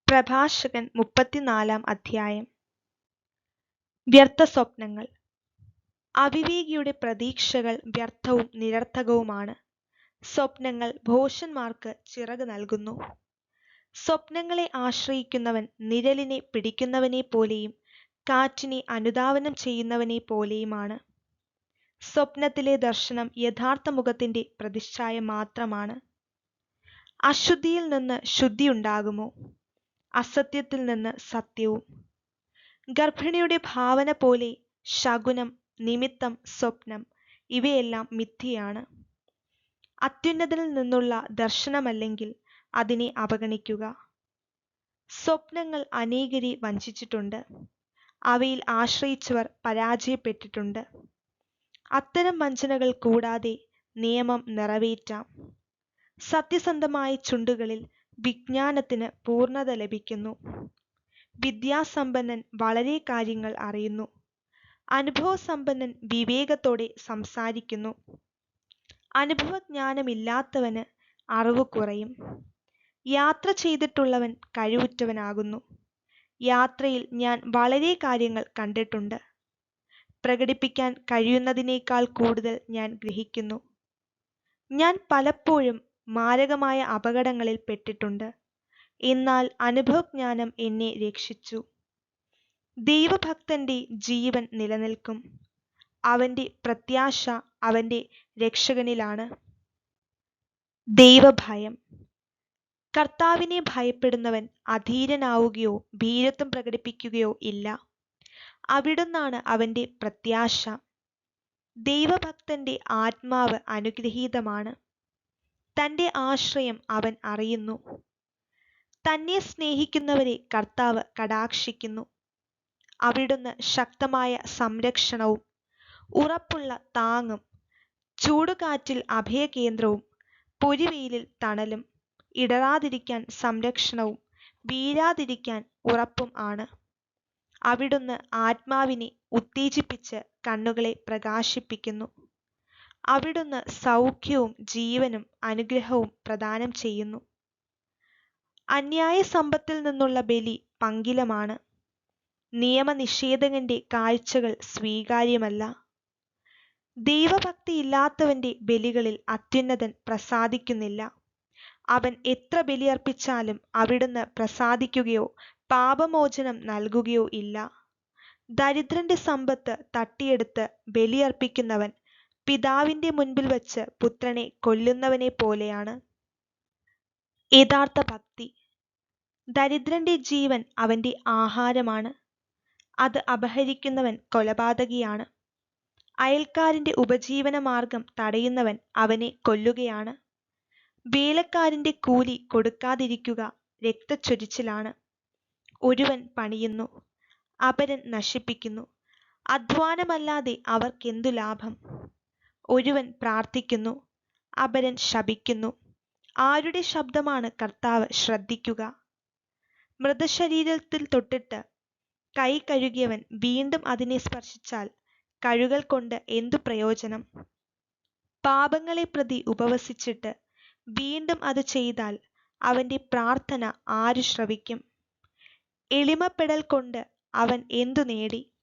പ്രഭാഷകൻ 34 അധ്യായം. വ്യർത്ഥ സ്വപ്നങ്ങൾ. അവിവേകിയുടെ പ്രതീക്ഷകൾ വ്യർത്ഥവും നിരർത്ഥകവുമാണ്. സ്വപ്നങ്ങൾ ഭോഷന്മാർക്ക് ചിറക് നൽകുന്നു. സ്വപ്നങ്ങളെ ആശ്രയിക്കുന്നവൻ നിഴലിനെ പിടിക്കുന്നവനെപ്പോലെയും കാറ്റിനെ അനുധാവനം ചെയ്യുന്നവനെപ്പോലെയുമാണ്. സ്വപ്നത്തിലെ ദർശനം യഥാർത്ഥ മുഖത്തിന്റെ പ്രതിച്ഛായ മാത്രമാണ്. അശുദ്ധിയിൽ നിന്ന് ശുദ്ധിയുണ്ടാകുമോ? അസത്യത്തിൽ നിന്ന് സത്യവും. ഗർഭിണിയുടെ ഭാവന പോലെ ശകുനം, നിമിത്തം, സ്വപ്നം ഇവയെല്ലാം മിഥ്യയാണ്. അത്യുന്നതനിൽ നിന്നുള്ള ദർശനമല്ലെങ്കിൽ അതിനെ അവഗണിക്കുക. സ്വപ്നങ്ങൾ അനേകരെ വഞ്ചിച്ചിട്ടുണ്ട്. അവയിൽ ആശ്രയിച്ചവർ പരാജയപ്പെട്ടിട്ടുണ്ട്. അത്തരം വഞ്ചനകൾ കൂടാതെ നിയമം നിറവേറ്റാം. സത്യസന്ധമായ ചുണ്ടുകളിൽ വിജ്ഞാനത്തിന് പൂർണ്ണത ലഭിക്കുന്നു. വിദ്യാസമ്പന്നൻ വളരെ കാര്യങ്ങൾ അറിയുന്നു. അനുഭവസമ്പന്നൻ വിവേകത്തോടെ സംസാരിക്കുന്നു. അനുഭവജ്ഞാനമില്ലാത്തവന് അറിവ് കുറയും. യാത്ര ചെയ്തിട്ടുള്ളവൻ കഴിവുറ്റവനാകുന്നു. യാത്രയിൽ ഞാൻ വളരെ കാര്യങ്ങൾ കണ്ടിട്ടുണ്ട്. പ്രകടിപ്പിക്കാൻ കഴിയുന്നതിനേക്കാൾ കൂടുതൽ ഞാൻ ഗ്രഹിക്കുന്നു. ഞാൻ പലപ്പോഴും മാരകമായ അപകടങ്ങളിൽ പെട്ടിട്ടുണ്ട്. എന്നാൽ അനുഭവജ്ഞാനം എന്നെ രക്ഷിച്ചു. ദൈവഭക്തന്റെ ജീവൻ നിലനിൽക്കും. അവന്റെ പ്രത്യാശ അവന്റെ രക്ഷകനിലാണ്. ദൈവഭയം. കർത്താവിനെ ഭയപ്പെടുന്നവൻ അധീരനാവുകയോ ഭീരുത്വം പ്രകടിപ്പിക്കുകയോ ഇല്ല. അവിടുന്നാണ് അവന്റെ പ്രത്യാശ. ദൈവഭക്തന്റെ ആത്മാവ് അനുഗ്രഹീതമാണ്. തന്റെ ആശ്രയം അവൻ അറിയുന്നു. തന്നെ സ്നേഹിക്കുന്നവരെ കർത്താവ് കടാക്ഷിക്കുന്നു. അവിടുന്ന് ശക്തമായ സംരക്ഷണവും ഉറപ്പുള്ള താങ്ങും ചൂടുകാറ്റിൽ അഭയകേന്ദ്രവും പൊരിവെയിലിൽ തണലും ഇടറാതിരിക്കാൻ സംരക്ഷണവും വീഴാതിരിക്കാൻ ഉറപ്പും ആണ്. അവിടുന്ന് ആത്മാവിനെ ഉത്തേജിപ്പിച്ച് കണ്ണുകളെ പ്രകാശിപ്പിക്കുന്നു. അവിടുന്ന് സൗഖ്യവും ജീവനും അനുഗ്രഹവും പ്രദാനം ചെയ്യുന്നു. അന്യായ സമ്പത്തിൽ നിന്നുള്ള ബലി പങ്കിലമാണ്. നിയമനിഷേധകന്റെ കാഴ്ചകൾ സ്വീകാര്യമല്ല. ദൈവഭക്തിയില്ലാത്തവന്റെ ബലികളിൽ അത്യുന്നതൻ പ്രസാദിക്കുന്നില്ല. അവൻ എത്ര ബലിയർപ്പിച്ചാലും അവിടുന്ന് പ്രസാദിക്കുകയോ പാപമോചനം നൽകുകയോ ഇല്ല. ദരിദ്രന്റെ സമ്പത്ത് തട്ടിയെടുത്ത് ബലിയർപ്പിക്കുന്നവൻ പിതാവിന്റെ മുൻപിൽ വച്ച് പുത്രനെ കൊല്ലുന്നവനെ പോലെയാണ്. യഥാർത്ഥ ഭക്തി. ദരിദ്രന്റെ ജീവൻ അവന്റെ ആഹാരമാണ്. അത് അപഹരിക്കുന്നവൻ കൊലപാതകിയാണ്. അയൽക്കാരന്റെ ഉപജീവന മാർഗം തടയുന്നവൻ അവനെ കൊല്ലുകയാണ്. വേലക്കാരന്റെ കൂലി കൊടുക്കാതിരിക്കുക രക്തച്ചൊരിച്ചിലാണ്. ഒരുവൻ പണിയുന്നു, അപരൻ നശിപ്പിക്കുന്നു. അധ്വാനമല്ലാതെ അവർക്കെന്തു ലാഭം? ഒരുവൻ പ്രാർത്ഥിക്കുന്നു, അപരൻ ശപിക്കുന്നു. ആരുടെ ശബ്ദമാണ് കർത്താവ് ശ്രദ്ധിക്കുക? മൃതശരീരത്തിൽ തൊട്ടിട്ട് കൈ കഴുകിയവൻ വീണ്ടും അതിനെ സ്പർശിച്ചാൽ കഴുകൽ കൊണ്ട് എന്തു പ്രയോജനം? പാപങ്ങളെ പ്രതി ഉപവസിച്ചിട്ട് വീണ്ടും അത് ചെയ്താൽ അവന്റെ പ്രാർത്ഥന ആരു ശ്രവിക്കും? എളിമപ്പെടൽ കൊണ്ട് അവൻ എന്തു നേടി?